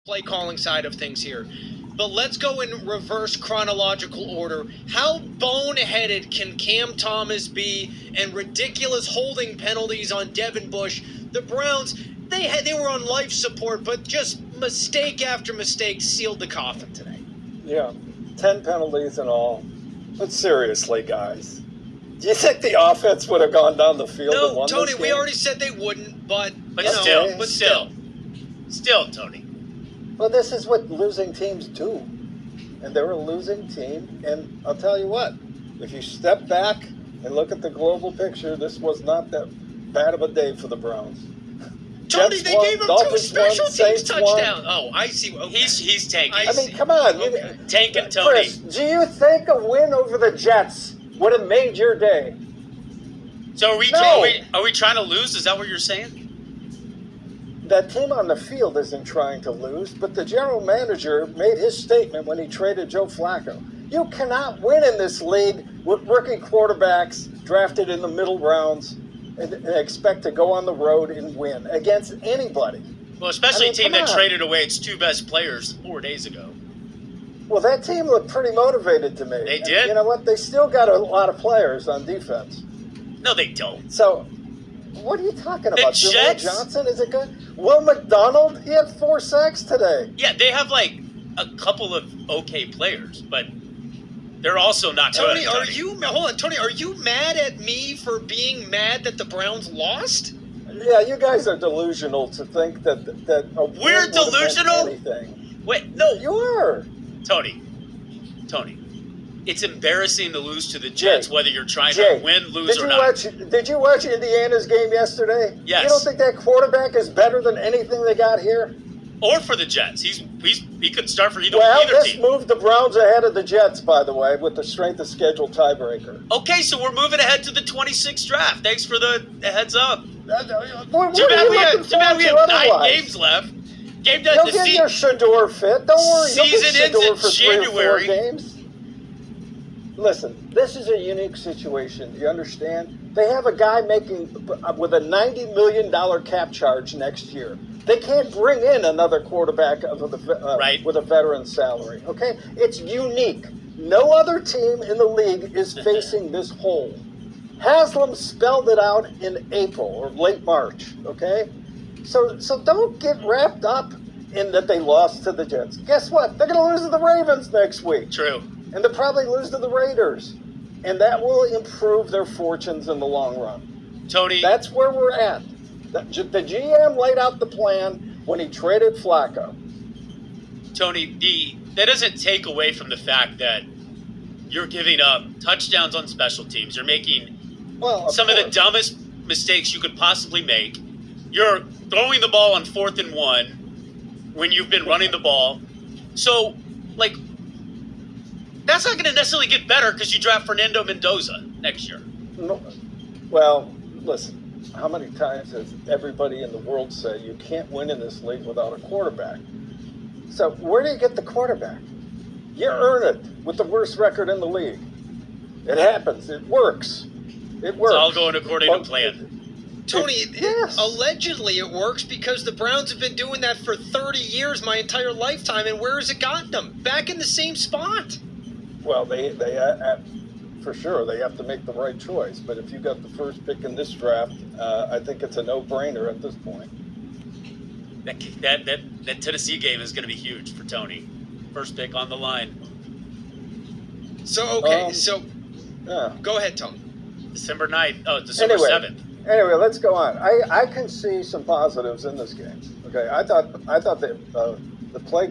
play calling side of things here. But let's go in reverse chronological order. How boneheaded can Cam Thomas be and ridiculous holding penalties on Devin Bush? The Browns, they were on life support, but just mistake after mistake sealed the coffin today. Yeah, 10 penalties and all. But seriously, guys, do you think the offense would have gone down the field and No, won Tony, this game? we already said they wouldn't, but Still, Tony. Well, this is what losing teams do. And they're a losing team. And I'll tell you what, if you step back and look at the global picture, this was not that bad of a day for the Browns. Tony, Jets they won, gave him Dolphins two special won, teams Saints won. touchdowns. Oh, I see. Okay. He's tanking. I mean, come on. Okay. Tanking, Tony. Chris, do you think a win over the Jets would have made your day? So are we trying to lose? Is that what you're saying? That team on the field isn't trying to lose, but the general manager made his statement when he traded Joe Flacco. You cannot win in this league with rookie quarterbacks drafted in the middle rounds and expect to go on the road and win against anybody. Well, especially a team that come on. traded away its two best players 4 days ago. Well, that team looked pretty motivated to me. They And did? you know what? They still got a lot of players on defense. No, they don't. So, what are you talking about? Jamal Jets? Johnson, is it good? Will McDonald, he had 4 sacks today. Yeah, they have like a couple of okay players, but they're also not Tony, good. Tony, are you mad at me for being mad that the Browns lost? Yeah, you guys are delusional to think that a win We're would have meant delusional? anything. Wait, no, You are. Tony. It's embarrassing to lose to the Jets, Jay, whether you're trying Jay, to win, lose, or not. Did you watch Indiana's game yesterday? Yes. You don't think that quarterback is better than anything they got here? Or for the Jets. He could start for either This team. moved the Browns ahead of the Jets, by the way, with the strength of schedule tiebreaker. Okay, so we're moving ahead to the 26th draft. Thanks for the heads up. What Too are bad you we looking have forward to 9 otherwise? games left. Game You'll done. The get your Shador fit. Don't worry. You'll get season ends Shador in for 3 or 4 January. games. Listen, this is a unique situation. Do you understand? They have a guy making with a $90 million cap charge next year. They can't bring in another quarterback Right. with a veteran salary. Okay, it's unique. No other team in the league is facing this hole. Haslam spelled it out in April or late March. Okay, so don't get wrapped up in that they lost to the Jets. Guess what? They're going to lose to the Ravens next week. True. And they'll probably lose to the Raiders. And that will improve their fortunes in the long run. Tony. That's where we're at. The GM laid out the plan when he traded Flacco. Tony, that doesn't take away from the fact that you're giving up touchdowns on special teams. You're making some of the dumbest mistakes you could possibly make. You're throwing the ball on 4th and 1 when you've been running the ball. So, that's not going to necessarily get better because you draft Fernando Mendoza next year. No, well, listen. How many times has everybody in the world said you can't win in this league without a quarterback? So where do you get the quarterback? You earn it with the worst record in the league. It happens. It works. It works. It's all going according to plan. Tony, Yes. allegedly it works because the Browns have been doing that for 30 years, my entire lifetime, and where has it gotten them? Back in the same spot. Well, they for sure, they have to make the right choice. But if you got the first pick in this draft, I think it's a no-brainer at this point. That Tennessee game is going to be huge for Tony. First pick on the line. So, Yeah. go ahead, Tony. December 9th. Oh, December 7th. Anyway, let's go on. I can see some positives in this game. Okay, I thought that the play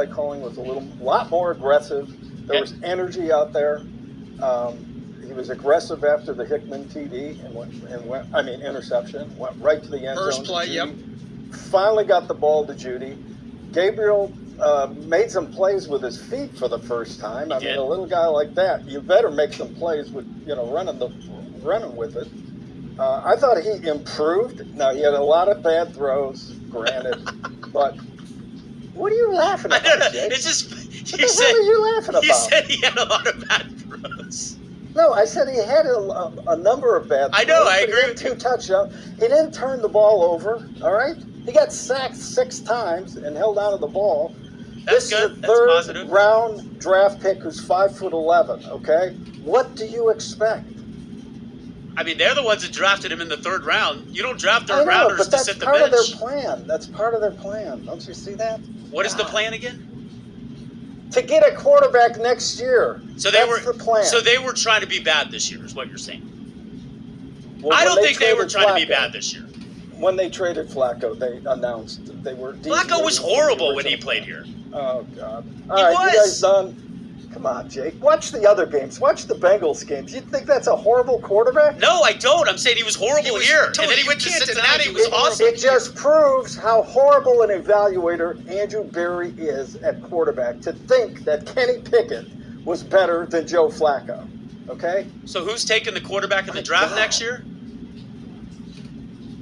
calling was a lot more aggressive. There was energy out there. He was aggressive after the Hickman TD interception. Went right to the end zone. First play, yep. Finally got the ball to Judy. Gabriel made some plays with his feet for the first time. I mean, a little guy like that, you better make some plays with running with it. I thought he improved. Now he had a lot of bad throws, granted, but what are you laughing I about? don't know. Jake? It's just What the hell are you laughing about? He said he had a lot of bad throws. No, I said he had a number of bad throws. I know, I but agree he had with you. 2 touchdowns. He didn't turn the ball over, all right? He got sacked 6 times and held onto the ball. That's this good. is the That's third positive. round draft pick who's 5'11", okay? What do you expect? I mean, they're the ones that drafted him in the 3rd round. You don't draft I third know, rounders but to that's sit the part bench. of their plan. That's part of their plan. Don't you see that? What is the plan again? To get a quarterback next year. So That's the plan. So they were trying to be bad this year, is what you're saying. Well, I don't think they were traded trying to be Flacco- bad this year. When they traded Flacco, they announced that they were. Flacco was deviating from the horrible when he original played plan. here. Oh God! He All right, was. you guys done? Come on, Jake. Watch the other games. Watch the Bengals games. You think that's a horrible quarterback? No, I don't. I'm saying he was horrible here. Tony, And then he you went to can't Cincinnati. deny He was it. awesome. It just proves how horrible an evaluator Andrew Berry is at quarterback to think that Kenny Pickett was better than Joe Flacco. Okay? So who's taking the quarterback in the draft God. next year?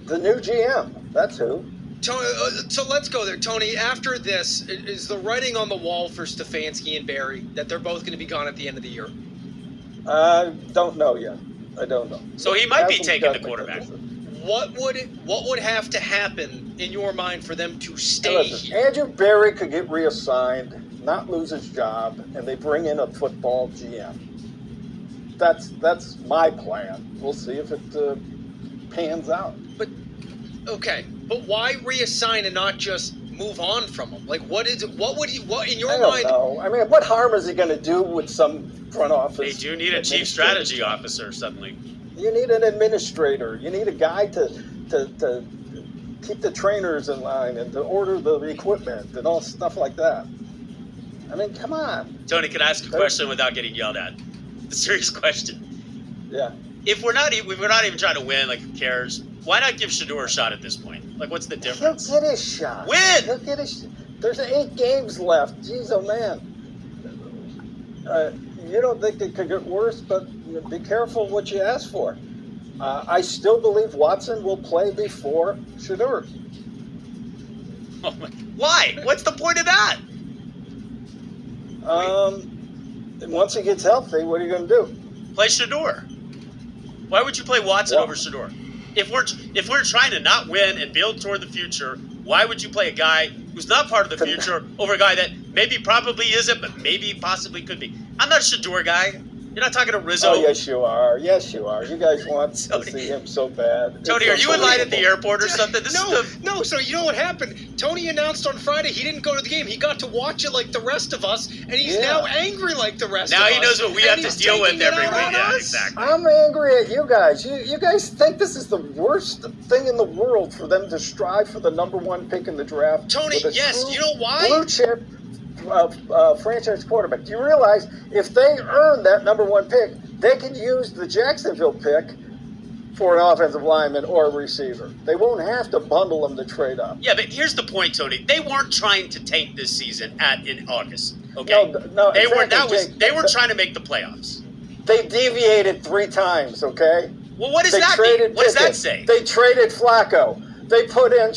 The new GM. That's who. Tony, so let's go there, Tony. After this, is the writing on the wall for Stefanski and Barry that they're both going to be gone at the end of the year? I don't know yet. I don't know. So he might be Hasn't taking got the quarterback. What would have to happen in your mind for them to stay Listen, here? Andrew Berry could get reassigned, not lose his job, and they bring in a football GM. That's my plan. We'll see if it pans out. Okay, but why reassign and not just move on from him? Like, what in your I don't mind? know. I mean, what harm is he going to do with some front office? They do need a chief strategy officer suddenly. You need an administrator. You need a guy to keep the trainers in line and to order the equipment and all stuff like that. I mean, come on. Tony, can I ask a question without getting yelled at? A serious question. Yeah. If we're not even trying to win, like, who cares? Why not give Shador a shot at this point? Like, what's the difference? He'll get his shot. Win! He'll get his. There's 8 games left. Jeez, oh man. You don't think it could get worse, but be careful what you ask for. I still believe Watson will play before Shador. Oh my, why? What's the point of that? Once he gets healthy, what are you going to do? Play Shador. Why would you play Watson Well- over Shador? If we're trying to not win and build toward the future, why would you play a guy who's not part of the future over a guy that maybe probably isn't, but maybe possibly could be? I'm not a Shador guy. You're not talking to Rizzo. Oh, yes, you are. Yes, you are. You guys want to Tony. see him so bad. Tony, are It's you in line at the unbelievable. airport or something? This No, is the no. So you know what happened? Tony announced on Friday he didn't go to the game. He got to watch it like the rest of us, and he's Yeah. now angry like the rest now of us. he knows what we and have to he's deal with taking it every out week. on Yeah, us? exactly. I'm angry at you guys. You guys think this is the worst thing in the world for them to strive for the #1 pick in the draft? Tony, with a yes, true you know why? Blue chip franchise quarterback. Do you realize if they earn that #1 pick, they can use the Jacksonville pick for an offensive lineman or a receiver. They won't have to bundle them to trade up. Yeah, but here's the point, Tony. They weren't trying to tank this season in August. Okay, No, they were. exactly, Jake. They were trying to make the playoffs. They deviated 3 times. Okay. Well, what does They that traded mean? What does that Pickett. say? They traded Flacco. They put in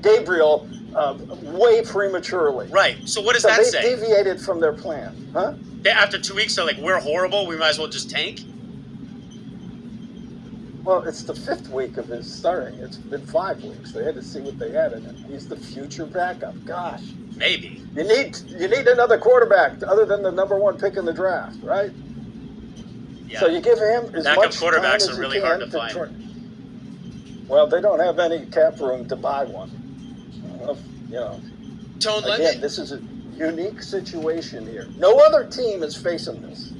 Gabriel way prematurely. Right. So what does So that they say? deviated from their plan, huh? After 2 weeks, they're like, we're horrible. We might as well just tank. Well, it's the 5th week of his starting. It's been 5 weeks. They had to see what they had in him. He's the future backup. Gosh, Maybe. you need another quarterback other than the #1 pick in the draft, right? Yeah. So you give him as Backup much time quarterbacks as are you really can hard to find. Well, they don't have any cap room to buy one. Well, you know. Tone, let Again, me. this is a unique situation here. No other team is facing this.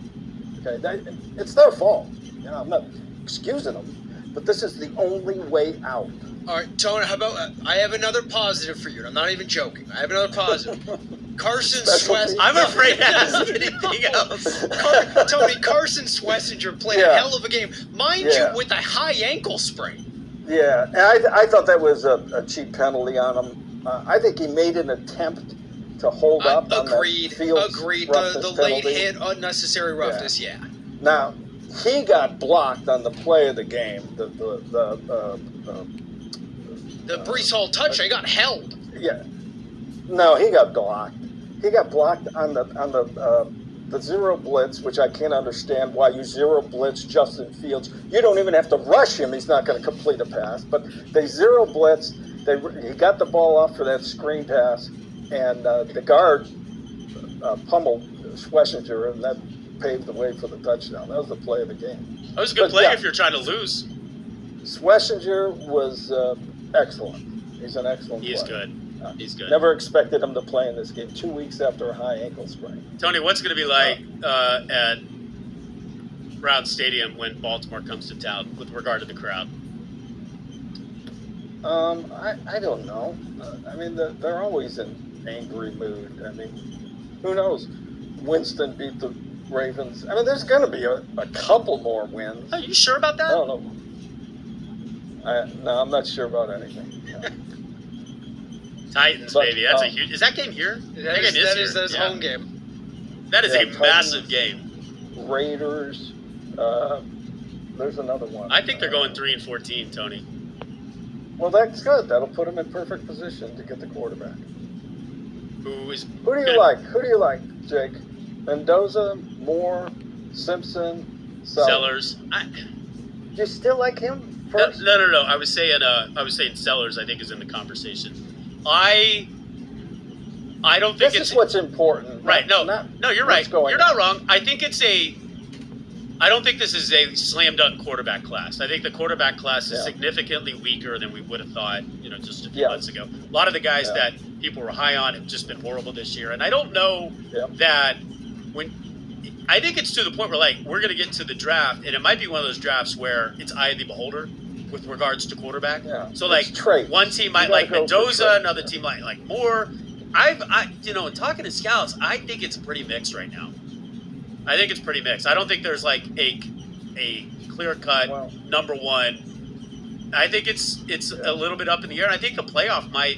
Okay, it's their fault. You know, I'm not excusing them, but this is the only way out. All right, Tony. How about I have another positive for you? And I'm not even joking. I have another positive. Carson Special Swess. team. I'm afraid to ask anything else. Tony, Carson Swessinger played a Yeah. hell of a game, mind Yeah. you, with a high ankle sprain. Yeah, and I thought that was a cheap penalty on him. I think he made an attempt to hold up on Agreed. that Fields Agreed. roughness The late penalty. hit, unnecessary roughness. Yeah. Now, he got blocked on the play of the game. The Brees Hall touchdown got held. yeah. No, he got blocked. He got blocked on the the zero blitz, which I can't understand why you zero blitz Justin Fields. You don't even have to rush him. He's not going to complete a pass. But they zero blitz. He got the ball off for that screen pass, and the guard pummeled Schlesinger, and that paved the way for the touchdown. That was the play of the game. That was a good play if you're trying to lose. Schlesinger was excellent. He's an excellent player. He's good. He's good. Never expected him to play in this game 2 weeks after a high ankle sprain. Tony, what's going to be like at Brown Stadium when Baltimore comes to town with regard to the crowd? I don't know. I mean, they're always in angry mood. I mean, who knows? Winston beat the Ravens. I mean, there's going to be a couple more wins. Are you sure about that? I don't know. No, I'm not sure about anything. Titans, baby. That's a huge. Is that game here? That is home game. That is a Titans, massive game. Raiders. There's another one. I think they're going 3-14, Tony. Well, that's good. That'll put them in perfect position to get the quarterback. Who do you like? Who do you like, Jake? Mendoza, Moore, Simpson, Sellers. Do you still like him first? No. I was saying Sellers. I think is in the conversation. I don't think this is what's important. Right? No, you're right. You're not wrong. I don't think this is a slam dunk quarterback class. I think the quarterback class is significantly weaker than we would have thought, just a few months ago. A lot of the guys that people were high on have just been horrible this year. And I don't know that I think it's to the point where we're going to get to the draft, and it might be one of those drafts where it's eye of the beholder with regards to quarterback. Yeah. So one team might like Mendoza, another team might like Moore. In talking to scouts, I think it's pretty mixed right now. I think it's pretty mixed. I don't think there's a clear-cut number one. I think it's a little bit up in the air. And I think a playoff might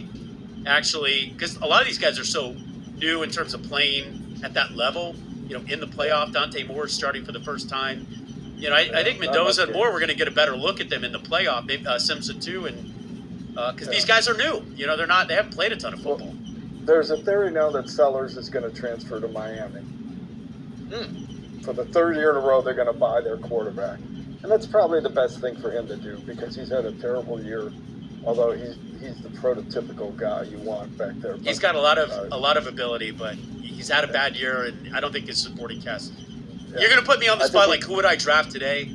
actually, because a lot of these guys are so new in terms of playing at that level. In the playoff, Dante Moore starting for the first time. I think Mendoza and Moore, we're going to get a better look at them in the playoff. Maybe Simpson too, and because these guys are new. They haven't played a ton of football. There's a theory now that Sellers is going to transfer to Miami. For the third year in a row, they're going to buy their quarterback. And that's probably the best thing for him to do because he's had a terrible year, although he's the prototypical guy you want back there. He's got a lot of ability, but he's had a bad year, and I don't think his supporting cast. You're going to put me on the spot, who would I draft today?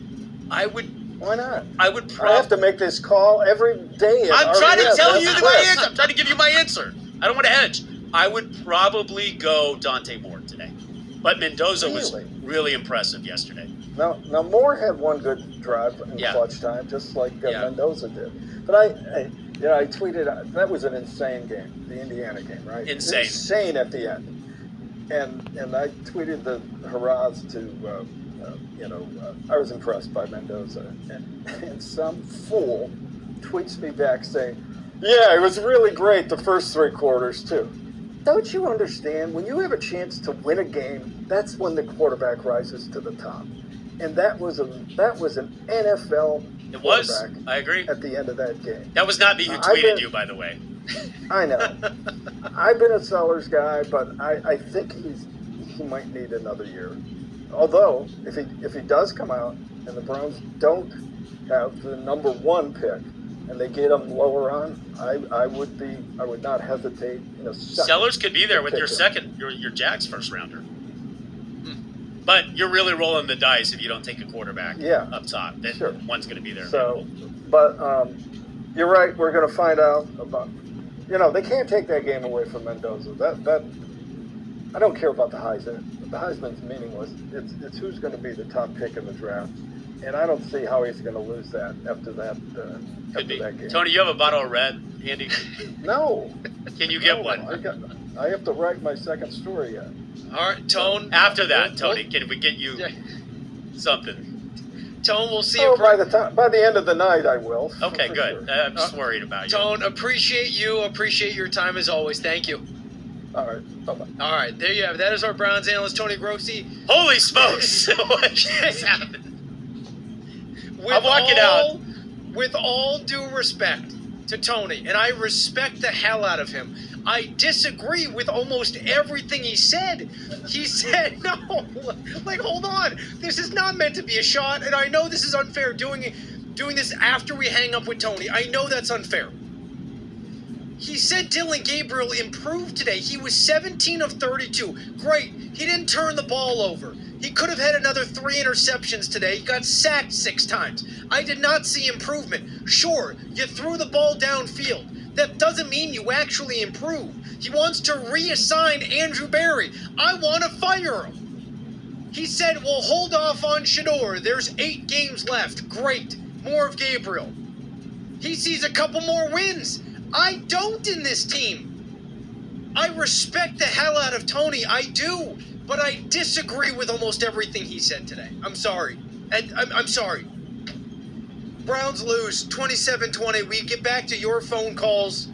Why not? I would I have to make this call every day. I'm trying to tell you my answer. I'm trying to give you my answer. I don't want to hedge. I would probably go Dante Moore today. But Mendoza was really impressive yesterday. Now Moore had one good drive in clutch time, just like Mendoza did. But I tweeted, that was an insane game, the Indiana game, right? Insane at the end. And I tweeted the hurrahs to, I was impressed by Mendoza. And some fool tweets me back saying, yeah, it was really great the first three quarters too. Don't you understand? When you have a chance to win a game, that's when the quarterback rises to the top. And that was an NFL It was. I agree. At the end of that game. That was not me who tweeted you, by the way. I know. I've been a Sellers guy, but I think he might need another year. Although, if he does come out and the Browns don't have the number one pick and they get him lower on, I would not hesitate in a second. Sellers could be there with your Jags first rounder. But you're really rolling the dice if you don't take a quarterback up top. One's going to be there. So, but you're right. We're going to find out about. They can't take that game away from Mendoza. That I don't care about the Heisman. The Heisman's meaningless. It's who's going to be the top pick in the draft, and I don't see how he's going to lose that after that. That game. Tony, you have a bottle of red handy? No. Can you get one? I have to write my second story yet. All right, Tone. After that, Tony, can we get you something? Tone, we'll see you. By the end of the night, I will. Okay, good. Sure. I'm just worried about you. Tone, appreciate you. Appreciate your time as always. Thank you. All right. Bye-bye. All right, there you have it. That is our Browns analyst, Tony Grossi. Holy smokes! What just happened? I'm walking out. With all due respect, to Tony, and I respect the hell out of him. I disagree with almost everything he said. He said, no, like, hold on. This is not meant to be a shot, and I know this is unfair doing this after we hang up with Tony. I know that's unfair. He said Dylan Gabriel improved today. He was 17 of 32. Great. He didn't turn the ball over. He could have had another 3 interceptions today. He got sacked 6 times. I did not see improvement. Sure, you threw the ball downfield. That doesn't mean you actually improve. He wants to reassign Andrew Berry. I want to fire him. He said, well, hold off on Shador. There's 8 games left. Great. More of Gabriel. He sees a couple more wins. I don't in this team. I respect the hell out of Tony. I do. But I disagree with almost everything he said today. I'm sorry. And I'm sorry. Browns lose 27-20. We get back to your phone calls.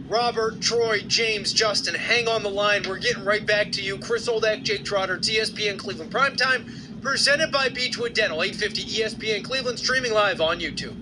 Robert, Troy, James, Justin, hang on the line. We're getting right back to you. Chris Oldak, Jake Trotter, ESPN Cleveland Primetime, presented by Beechwood Dental, 850 ESPN Cleveland, streaming live on YouTube.